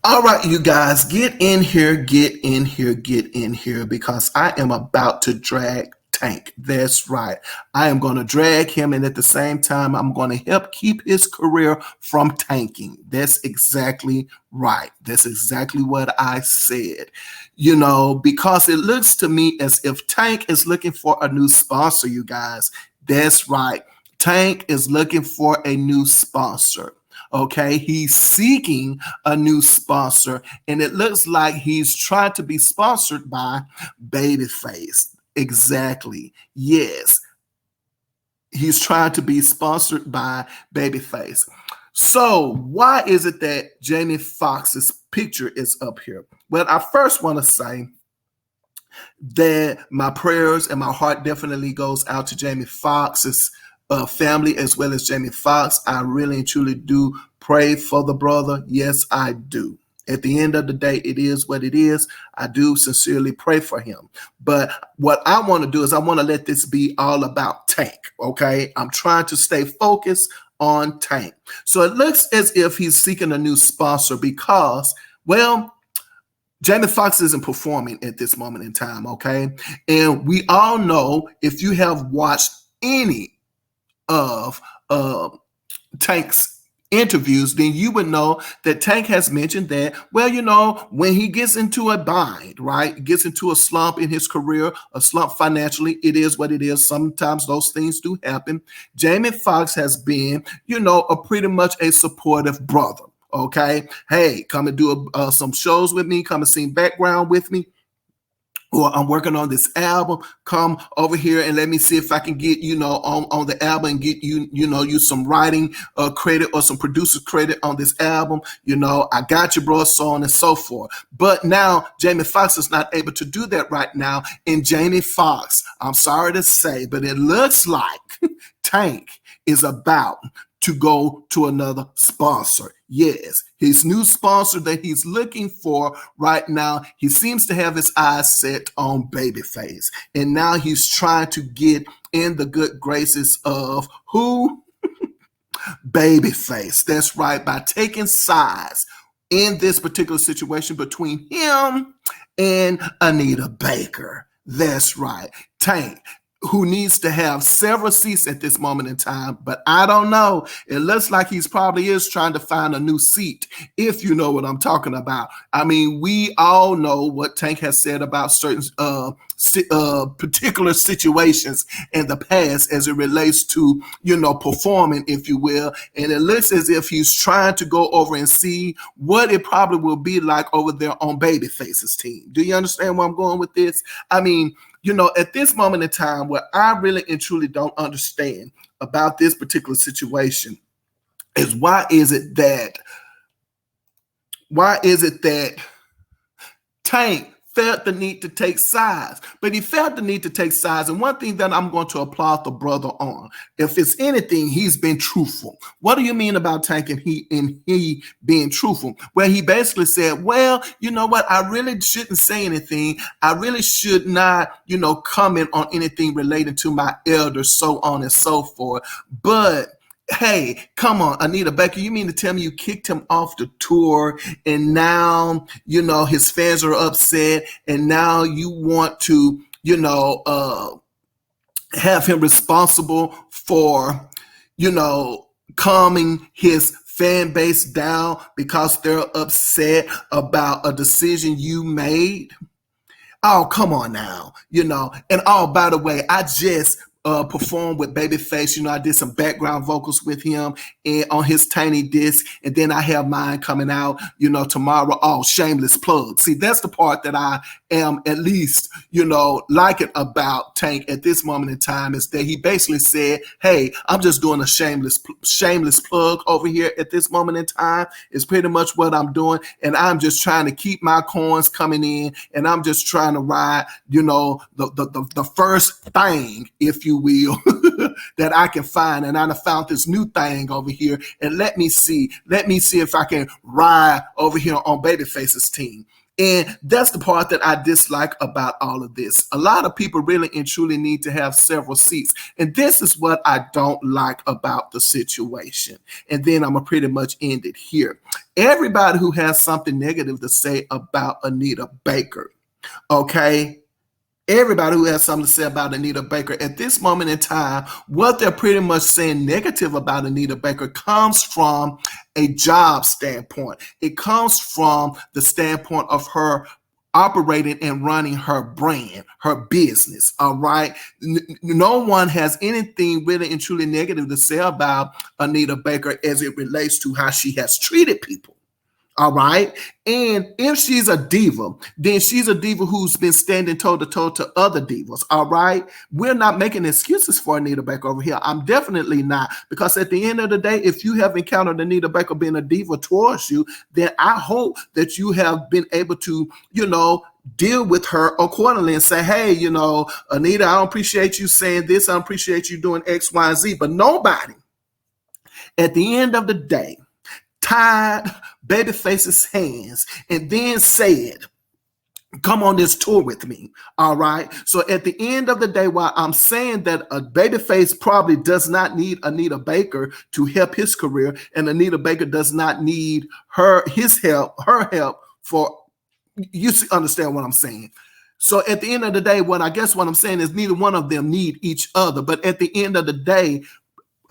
All right, you guys, get in here, get in here, get in here, because I am about to drag Tank. That's right. I am going to drag him, and at the same time, I'm going to help keep his career from tanking. That's exactly right. That's exactly what I said. Because it looks to me as if Tank is looking for a new sponsor, you guys. That's right. Tank is looking for a new sponsor. Okay, he's seeking a new sponsor, and it looks like he's trying to be sponsored by Babyface. Exactly. Yes, he's trying to be sponsored by Babyface. So, why is it that Jamie Foxx's picture is up here? Well, I first want to say that my prayers and my heart definitely goes out to Jamie Foxx's family as well as Jamie Foxx. I really and truly do pray for the brother. Yes, I do. At the end of the day, it is what it is. I do sincerely pray for him. But what I want to do is I want to let this be all about Tank, okay? I'm trying to stay focused on Tank. So it looks as if he's seeking a new sponsor because, well, Jamie Foxx isn't performing at this moment in time, okay? And we all know, if you have watched any of Tank's interviews, then you would know that Tank has mentioned that, well, when he gets into a bind, right, gets into a slump in his career, a slump financially, it is what it is. Sometimes those things do happen. Jamie Foxx has been, a pretty much a supportive brother. Okay, hey, come and do some shows with me, come and sing background with me, or I'm working on this album. Come over here and let me see if I can get, on the album and get you some writing credit or some producer credit on this album. I got you, bro, so on and so forth. But now Jamie Foxx is not able to do that right now. And Jamie Foxx, I'm sorry to say, but it looks like Tank is about to go to another sponsor. Yes, his new sponsor that he's looking for right now, he seems to have his eyes set on Babyface. And now he's trying to get in the good graces of who? Babyface. That's right, by taking sides in this particular situation between him and Anitabaker. That's right. Tank, who needs to have several seats at this moment in time, but I don't know. It looks like he's probably is trying to find a new seat, if you know what I'm talking about. I mean, we all know what Tank has said about certain particular situations in the past as it relates to, performing, if you will. And it looks as if he's trying to go over and see what it probably will be like over there on Babyface's team. Do you understand where I'm going with this? I mean, at this moment in time, what I really and truly don't understand about this particular situation is why is it that Tank felt the need to take sides? But he felt the need to take sides. And one thing that I'm going to applaud the brother on, if it's anything, he's been truthful. What do you mean about Tank and he being truthful? Well, he basically said, well, you know what? I really shouldn't say anything. I really should not, comment on anything related to my elders, so on and so forth. But hey, come on, Anitabaker, you mean to tell me you kicked him off the tour and now, his fans are upset and now you want to, have him responsible for, calming his fan base down because they're upset about a decision you made? Oh, come on now, and oh, by the way, I just performed with Babyface. I did some background vocals with him and on his tiny disc, and then I have mine coming out, tomorrow. Oh, shameless plug. See, that's the part that I am at least, liking about Tank at this moment in time, is that he basically said, hey, I'm just doing a shameless plug over here at this moment in time. It's pretty much what I'm doing, and I'm just trying to keep my coins coming in, and I'm just trying to ride, the first thing, if you will, that I can find. And I found this new thing over here, and let me see if I can ride over here on Babyface's team. And that's the part that I dislike about all of this. A lot of people really and truly need to have several seats. And this is what I don't like about the situation. And then I'm going to pretty much end it here. Everybody who has something negative to say about Anita Baker, okay? Everybody who has something to say about Anita Baker at this moment in time, what they're pretty much saying negative about Anita Baker comes from a job standpoint. It comes from the standpoint of her operating and running her brand, her business. All right. No one has anything really and truly negative to say about Anita Baker as it relates to how she has treated people. All right. And if she's a diva, then she's a diva who's been standing toe to toe to other divas. All right. We're not making excuses for Anita Baker over here. I'm definitely not. Because at the end of the day, if you have encountered Anita Baker being a diva towards you, then I hope that you have been able to, deal with her accordingly and say, hey, Anita, I don't appreciate you saying this. I don't appreciate you doing X, Y, Z. But nobody at the end of the day tied Babyface's hands and then said, come on this tour with me. All right. So at the end of the day, while I'm saying that a Babyface probably does not need Anita Baker to help his career, and Anita Baker does not need her help for, you understand what I'm saying. So at the end of the day, what I'm saying is neither one of them need each other. But at the end of the day,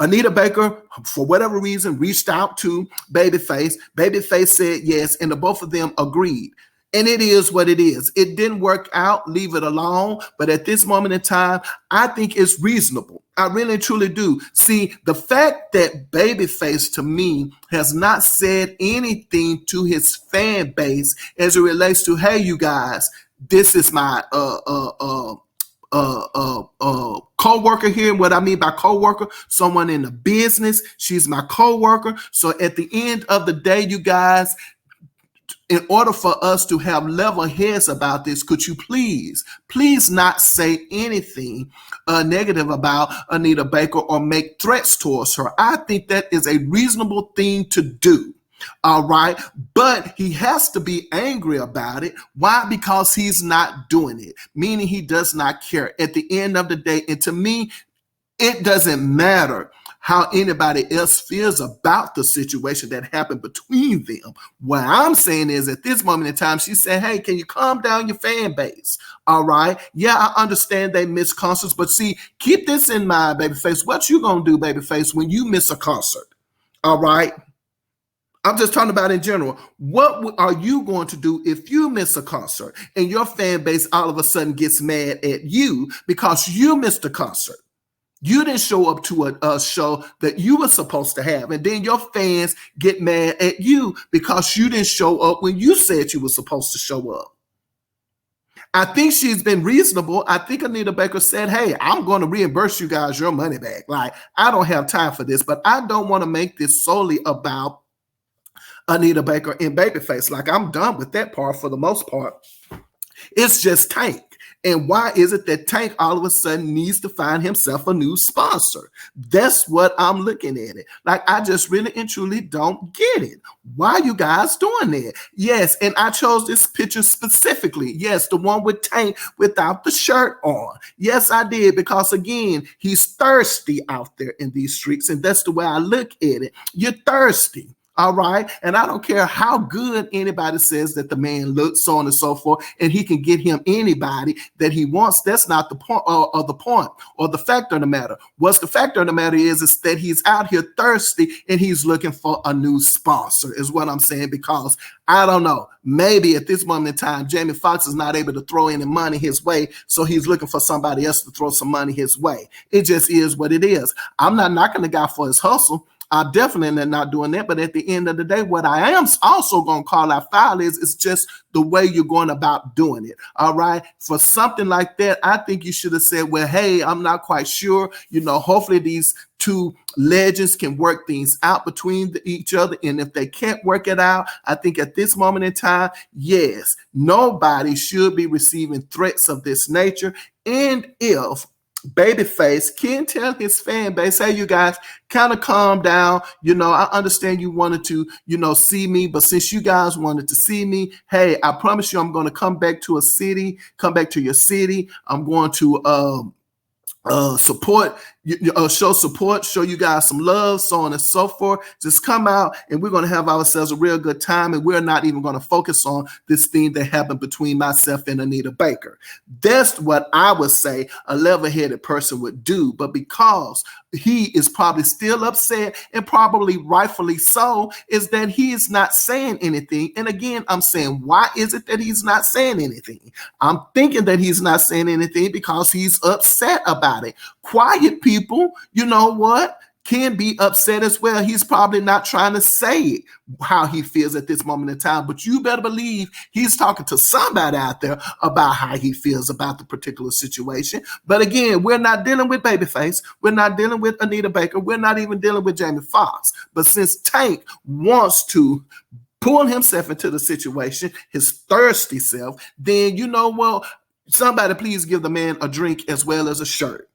Anita Baker, for whatever reason, reached out to Babyface. Babyface said yes, and the both of them agreed. And it is what it is. It didn't work out. Leave it alone. But at this moment in time, I think it's reasonable. I really truly do. See, the fact that Babyface, to me, has not said anything to his fan base as it relates to, hey, you guys, this is my co-worker here. What I mean by co-worker, someone in the business. She's my co-worker. So at the end of the day, you guys, in order for us to have level heads about this, could you please not say anything negative about Anita Baker or make threats towards her? I think that is a reasonable thing to do. All right. But he has to be angry about it. Why? Because he's not doing it, meaning he does not care at the end of the day. And to me, it doesn't matter how anybody else feels about the situation that happened between them. What I'm saying is at this moment in time, she said, hey, can you calm down your fan base? All right. Yeah, I understand they miss concerts, but see, keep this in mind, Babyface. What you gonna do, Babyface, when you miss a concert? All right. I'm just talking about in general. What are you going to do if you miss a concert and your fan base all of a sudden gets mad at you because you missed a concert? You didn't show up to a show that you were supposed to have. And then your fans get mad at you because you didn't show up when you said you were supposed to show up. I think she's been reasonable. I think Anita Baker said, hey, I'm going to reimburse you guys your money back. Like, I don't have time for this, but I don't want to make this solely about Anita Baker and Babyface. Like, I'm done with that part for the most part. It's just Tank. And why is it that Tank all of a sudden needs to find himself a new sponsor? That's what I'm looking at it. Like, I just really and truly don't get it. Why are you guys doing that? Yes, and I chose this picture specifically. Yes, the one with Tank without the shirt on. Yes, I did, because again, he's thirsty out there in these streets, and that's the way I look at it. You're thirsty. All right. And I don't care how good anybody says that the man looks, so on and so forth, and he can get him anybody that he wants. That's not the point or the point or the factor of the matter. What's the factor of the matter is that he's out here thirsty and he's looking for a new sponsor, is what I'm saying, because I don't know. Maybe at this moment in time, Jamie Foxx is not able to throw any money his way, so he's looking for somebody else to throw some money his way. It just is what it is. I'm not knocking the guy for his hustle. I'm definitely not doing that. But at the end of the day, what I am also going to call out foul is just the way you're going about doing it. All right. For something like that, I think you should have said, well, hey, I'm not quite sure. Hopefully these two legends can work things out between each other. And if they can't work it out, I think at this moment in time, yes, nobody should be receiving threats of this nature. And if Babyface can tell his fan base, hey, you guys, kind of calm down. I understand you wanted to, see me, but since you guys wanted to see me, hey, I promise you I'm going to come back to your city. I'm going to support, show support, show you guys some love, so on and so forth. Just come out and we're going to have ourselves a real good time, and we're not even going to focus on this thing that happened between myself and Anita Baker. That's what I would say a level-headed person would do. But because he is probably still upset, and probably rightfully so, is that he is not saying anything. And again, I'm saying, why is it that he's not saying anything? I'm thinking that he's not saying anything because he's upset about it. Quiet people, you know what, can be upset as well. He's probably not trying to say it, how he feels at this moment in time, but you better believe he's talking to somebody out there about how he feels about the particular situation. But again, we're not dealing with Babyface. We're not dealing with Anita Baker. We're not even dealing with Jamie Foxx. But since Tank wants to pull himself into the situation, his thirsty self, then somebody please give the man a drink as well as a shirt.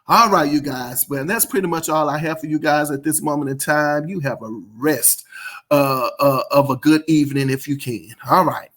All right, you guys. Well, that's pretty much all I have for you guys at this moment in time. You have a rest of a good evening if you can. All right.